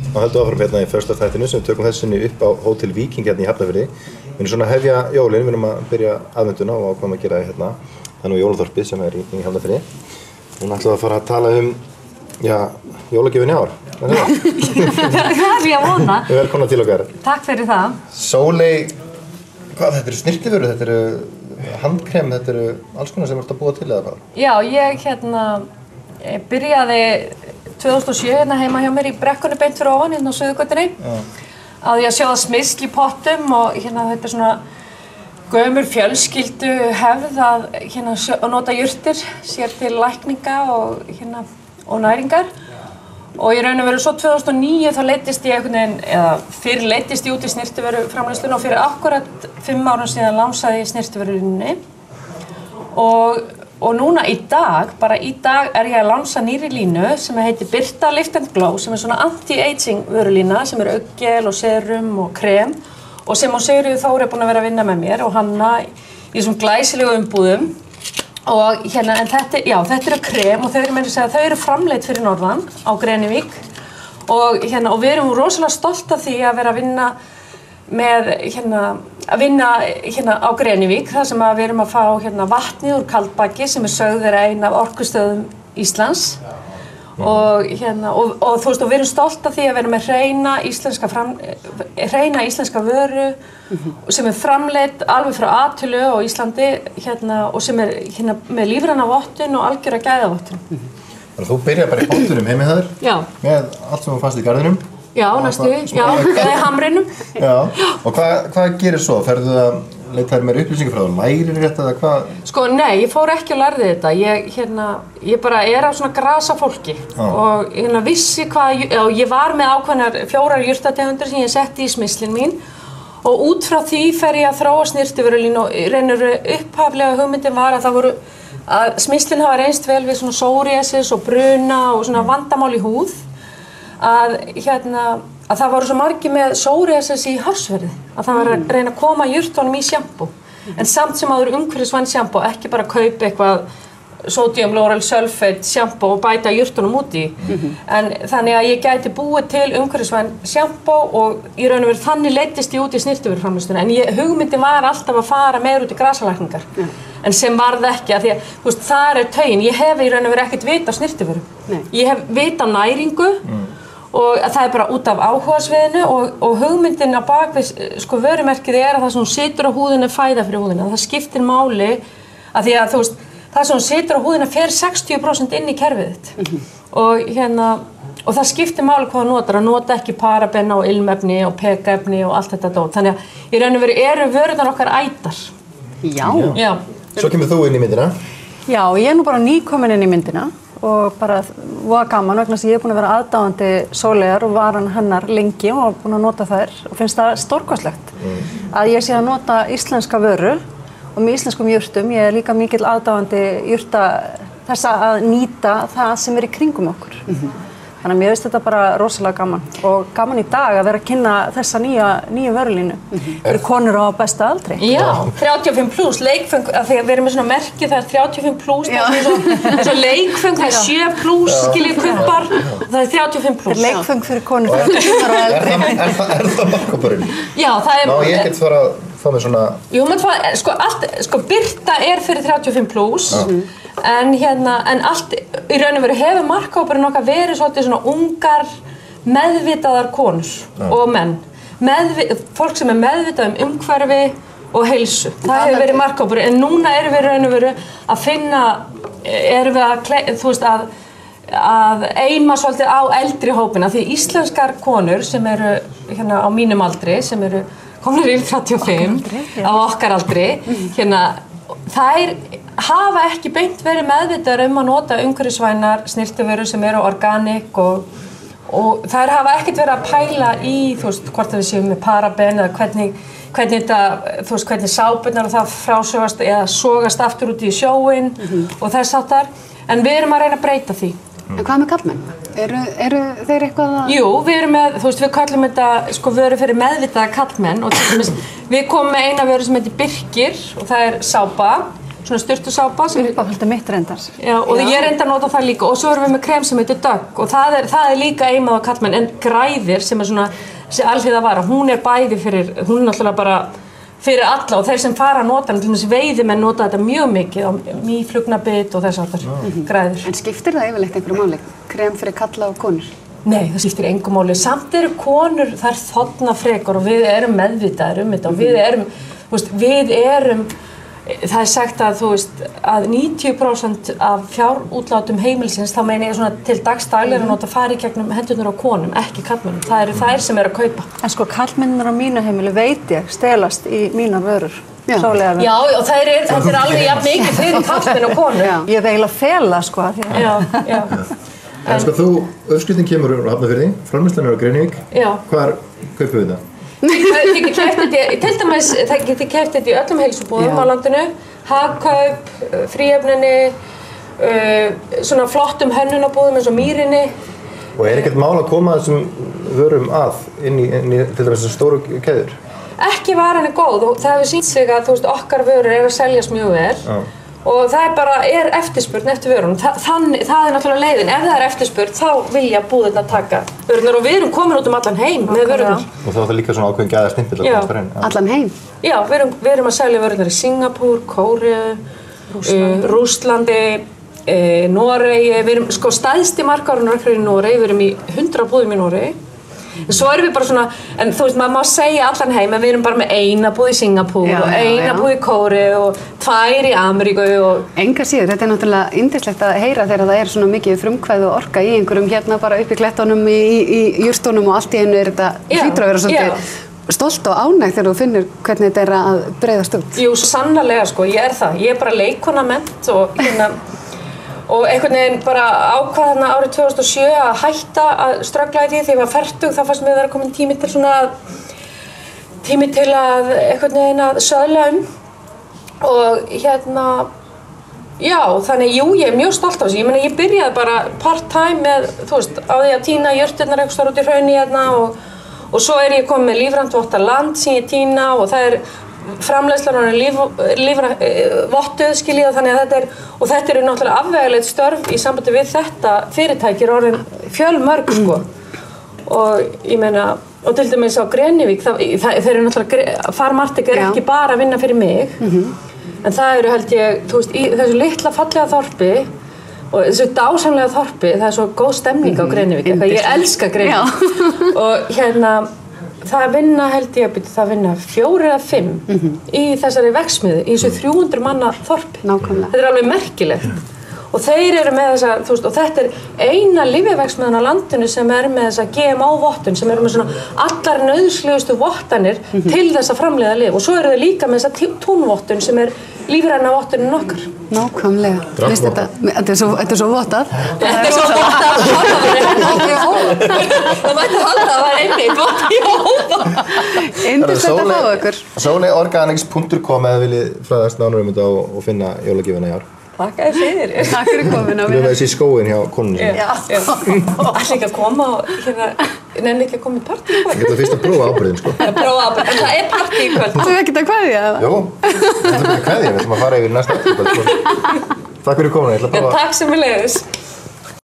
og höldum áfram hérna í första þættinu sem við tökum þessinni upp á Hótel Víking hérna í Hafnarfirði. Við erum svona að hefja jólin, við erum að byrja aðvenduna og ákveðum að gera hérna. Það er jólaþorpið sem er í Hafnarfirði. Núna ætlum við að fara að tala jólagjöfin í ár. Það er ég að vona. Velkomna til okkar. Takk fyrir það. Sóley, þetta eru snyrtivörur, þetta eru handkrem, þetta eru alls konar sem þú ert að búa til eða hvað? Já, ég byrjaði 2007 hérna heima hjá mér í brekkunni beint fyrir ofan hérna á Suðurgötunni. Á því að sjóða smyrsl í pottum og hérna þetta er svona gömul fjölskyldu hefð að nota jurtir sér til lækninga og næringar. Og í raun og veru svo 2009 þá leiddist ég einhvern veginn, eða fyrr leiddist ég út í snyrtivöru framleiðsluna og fyrir akkurat 5 árum síðan lansaði ég snyrtivörulínunni. Og núna í dag er ég að lansa nýri línu sem heitir Birta Lift & Glow sem er svona anti-aging vörulína sem er auggel og serum og krem og sem Sigríður Þór er búin að vera að vinna með mér og hanna í þessum glæsilegu umbúðum. Og en þetta eru krem og þau eru framleidd fyrir norðan á Grenivík og við erum rosalega stolt af því að vera að vinna á Grenivík þar sem við erum að fá vatnið úr Kaldbaki sem er sögð vera ein af orkustöðum Íslands og þú veist og við erum stolt af því að vera með hreina íslenska vöru sem er framleidd alveg frá A til Ö á Íslandi og sem er með lífræna vottun og algjöra gæðavottun. Þannig að þú byrjar bara í pottunum heimið þaður með allt sem þú fannst í garðinum? Já, eða í hamrinum. Já, og hvað gerir svo? Ferðu að leita þér meira upplýsingar frá það? Lærir þetta eða hvað? Sko, nei, ég fór ekki og lærði þetta. Ég bara er á svona grasa fólki og vissi hvað, ég var með ákveðnar 4 jurtategundir sem ég setti í smyrslin mín og út frá því fer ég að þróa snyrtivörulínu og reynir upphaflega hugmyndin var að smyrslin hafa reynst vel við svona psoriasis og bruna og svona vandamál í húð að það voru svo margir með psoriasis í hársverði að það var að reyna að koma jurtunum í sjampó en samt sem áður umhverfisvæn sjampó, ekki bara kaupa eitthvað sodium lauryl sulfate sjampó og bæta jurtunum út í en þannig að ég gæti búið til umhverfisvæn sjampó og í raun og veru þannig leiddist ég út í snyrtivöruframleiðsluna en hugmyndin var alltaf að fara meira út í grasalækningar en sem varð ekki að því að þú veist, þar er taugin, ég hef í raun og veru ekkert vit á snyrtivöru ég hef vit á næringu og það er bara út af áhugasviðinu og hugmyndin á bakvið vörumerkið er að það sem hún situr á húðinu er fæða fyrir húðina. Það skiptir máli að því að þú veist, það sem hún situr á húðinu fer 60% inn í kerfið þitt. Og það skiptir máli hvað þú notar, að nota ekki paraben og ilmefni og peka-efni og allt þetta dót. Þannig að í raun og veru eru vörurnar okkar ætar. Já. Svo kemur þú inn í myndina. Já, ég er nú bara nýkomin inn í myndina. Og bara voða gaman vegna þess að ég er búin að vera aðdáandi Sóleyjar og varan hennar lengi og búin að nota þær og finnst það stórkostlegt að ég sé að nota íslenska vöru og með íslenskum jurtum. Ég er líka mikill aðdáandi jurta þess að nýta það sem er í kringum okkur. Þannig að mér finnst þetta bara rosalega gaman og gaman í dag að vera að kynna þessa nýju vörulínu fyrir konur á besta aldri. Já, 35+, leikföng, af því að við erum með svona merki, það er 35+, það er leikföng, það er 7+, skiljið kumpar, það er 35+. Það er leikföng fyrir konur 30 ára og eldri. Er það markkópurinn? Já, það er... Má ég ekkert fara að fá mig svona... Jú, Birta er fyrir 35+, en allt í raun og veru hefur markhópurinn okkar verið svolítið svona ungar meðvitaðar konur og menn fólk sem er meðvitað umhverfi og heilsu, það hefur verið markhópurinn en núna erum við í raun og veru að finna að eima svolítið á eldri hópina því íslenskar konur sem eru á mínum aldri sem eru komnar yfir 35 á okkar aldri þær hafa ekki beint verið meðvitaðar að nota umhverfisvænar snyrtivörur sem eru organic og þær hafa ekkert verið að pæla í þú veist hvort við séum með paraben eða hvernig þetta þú veist hvernig sápurnar og það frásogast eða sogast aftur út í sjóinn og þess háttar en við erum að reyna að breyta því. En hvað með karlmenn? Eru þeir eitthvað að... Jú, við erum með, þú veist, við kallum þetta vöru fyrir meðvitaða karlmenn og við komum með eina vöru sem heitir Birkir og það er sápa svona sturtusápa sem Uppáhaldi mitt reyndar. Já, og ég reyndi að nota það líka og svo erum við með krem sem heitir Dögg og það er líka eimað á kallmenn en græðir sem svona alhliða vara, hún bæði fyrir, hún náttúrulega bara fyrir alla og þeir sem fara að nota hana, til dæmis veiðimenn nota þetta mjög mikið á mýflugnabit og þess aftur græður. En skiptir það yfirleitt einhverju máli? Krem fyrir kalla og konur? Nei, það skiptir engu máli. Samt eru konur, þær þorna frekar og við erum meðvitaðir þetta og við erum það sagt að, að 90% af fjárútlátum heimilsins, þá meina ég svona til dagsdaglega að nota fari gegnum hendurnar á konum, ekki karlmennum. Það eru þær sem eru að kaupa. En sko, karlmennir á mínu heimili veit ég stelast í mínar vörur. Sólegar. Já, og þetta er alveg jafn mikið fyrir karlmenn og konur. Ég hef eiginlega fela, sko. Já. En sko, uppskriftin kemur úr Hafnarfirði, framleiðslan á Grenivík. Já. Hvar kaupum við það? Til dæmis, það getur keypt þetta í öllum heilsubúðum á landinu, Hagkaup, Fríhöfninni, svona flottum hönnunarbúðum eins og Mýrinni. Og ekkert mál að koma þessum vörum að inn í til dæmis þessar stóru keðjur? Ekki varan góð og það hefur sýnt sig að okkar vörur að seljast mjög vel. Og það eftirspurn eftir vörunum. Það náttúrulega leiðin. Ef það eftirspurn, þá vilja búðirnar taka vörurnar og við erum komin út allan heim með vörurnar. Og þá líka svona ákveðin gæðastimpill að komast þar inn. Allan heim? Já, við erum að selja vörurnar í Singapúr, Kóreu, Rússlandi, Noregi. Við erum stærsti markaðurinn í Noregi. Við erum í 100 búðum í Noregi. En svo erum við bara svona, en maður má segja allan heim, en við erum bara með eina búð í Singapúr og eina búð í Kóreu og 2 í Ameríku og... Enga síður, þetta náttúrulega yndislegt að heyra þegar það svona mikið frumkvæði og orka í einhverjum bara upp í klettunum, í jurtunum og allt í einu þetta hlýtur að vera svolítið stolt og ánægð þegar þú finnir hvernig þetta að breiðast út. Jú, sannarlega ég það. Ég bara leikkonament og einhvern veginn bara ákvað þarna árið 2007 að hætta að ströggla í því þegar ég var fertug, þá fannst mér vera komin tími til að einhvern veginn að söðla og já, þannig ég er mjög stolt af þessu. Ég byrjaði bara part-time með, á því að tína jurtirnar einhvers staðar út í hrauni og svo ég komin með lífrænt land sem ég tína og það framleiðslan vottuð skiljið þannig að þetta eru náttúrulega afvegaleitt störf í sambandi við þetta fyrirtæki orðin fjölmörg og ég meina og til dæmis á Grenivík þeir eru náttúrulega Farm Arctic ekki bara að vinna fyrir mig en það eru held ég í þessu litla fallega þorpi og þessu dásamlega þorpi það svo góð stemning á Grenivík ég elska Grenivík og það vinna held ég það vinna 4 eða 5 í þessari verksmiðju í þessu 300 manna þorpi. Nákvæmlega. Þetta alveg merkilegt. Og þeir eru með þessa, og þetta eina lyfjaverksmiðjan á landinu sem með þessa GMO-vottun sem með svona allar nauðslegustu vottanir til þess að framleiða lyf og svo eru þeir líka með þessa túnvottun sem lífræna vottunin okkar. Nákvæmlega. Þetta svo vottað. Þetta svo vottað. Það mætti halda að það var einmitt vottað í hópa. Yndislegt að fá ykkur. Soleorganics.com eða viljið fræðast nánar þetta og finna jólagjöfina í ár. Takk fyrir. Takk fyrir komuna. Við erum þessi í skóin hjá konunni sinni. Allir ekki að koma og nenni ekki að koma í partí í kvöld. Ég ætla fyrst að prófa ábyrðin sko. Prófa ábyrðin, en það partí í kvöld. Þú ekkert að kveðja það? Jó, þetta kveðja, við ætlum að fara yfir næsta kvöld. Takk fyrir komuna, ég ætla að prófa. Takk sem við leiðis.